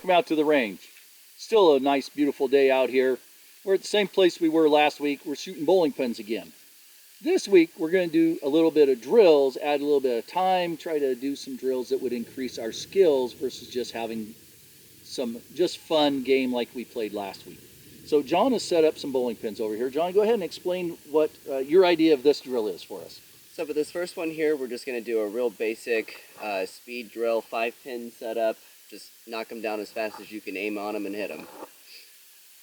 welcome out to the range. Still a nice, beautiful day out here. We're at the same place we were last week. We're shooting bowling pins again. This week, we're going to do a little bit of drills, add a little bit of time, try to do some drills that would increase our skills versus just having some just fun game like we played last week. So John has set up some bowling pins over here. John, go ahead and explain what your idea of this drill is for us. So for this first one here, we're just going to do a real basic speed drill, 5-pin setup. Just knock them down as fast as you can, aim on them and hit them.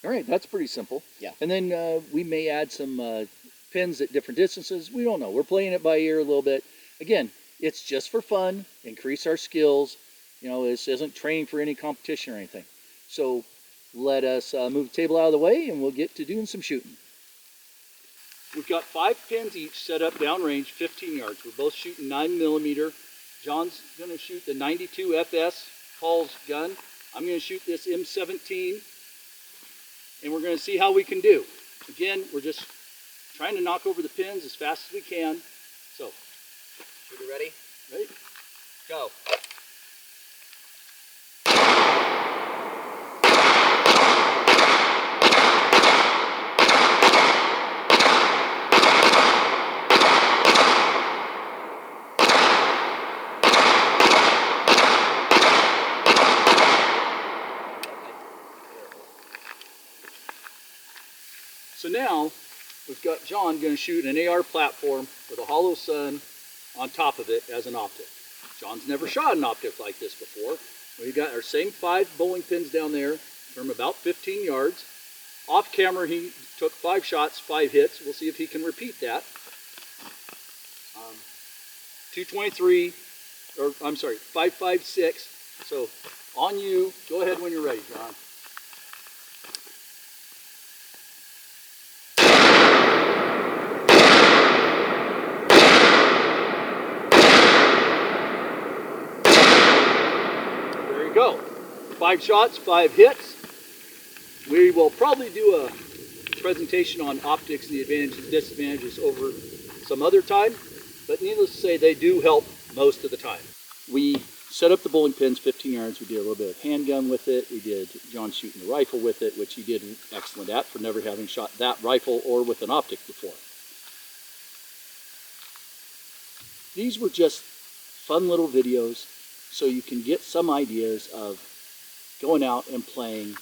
All right, that's pretty simple. Yeah. And then we may add some pins at different distances. We don't know. We're playing it by ear a little bit. Again, it's just for fun, increase our skills. You know, this isn't training for any competition or anything. So let us move the table out of the way and we'll get to doing some shooting. We've got 5 pins each set up downrange, 15 yards. We're both shooting 9mm. John's going to shoot the 92 FS Paul's gun. I'm going to shoot this M17, and we're going to see how we can do. Again, we're just trying to knock over the pins as fast as we can. So, Shooter ready? Ready? Go. So now, we've got John going to shoot an AR platform with a hollow sun on top of it as an optic. John's never shot an optic like this before. We've got our same 5 bowling pins down there from about 15 yards. Off camera, he took 5 shots, 5 hits. We'll see if he can repeat that. 223, or I'm sorry, 556. So on you, go ahead when you're ready, John. Go. 5 shots, 5 hits. We will probably do a presentation on optics and the advantages and disadvantages over some other time, but needless to say, they do help most of the time. We set up the bowling pins 15 yards. We did a little bit of handgun with it. We did John shooting the rifle with it, which he did excellent at for never having shot that rifle or with an optic before. These were just fun little videos so you can get some ideas of going out and playing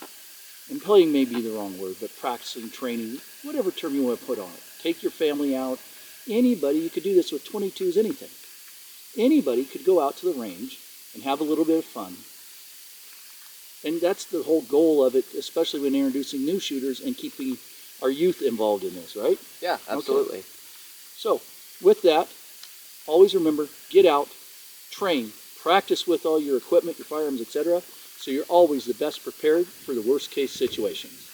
may be the wrong word, but practicing, training, whatever term you want to put on it. Take your family out. Anybody, you could do this with 22s, anything. Anybody could go out to the range and have a little bit of fun. And that's the whole goal of it, especially when introducing new shooters and keeping our youth involved in this, right? Yeah, absolutely. Okay. So, with that, always remember, get out, train, practice with all your equipment, your firearms, etc., so you're always the best prepared for the worst case situations.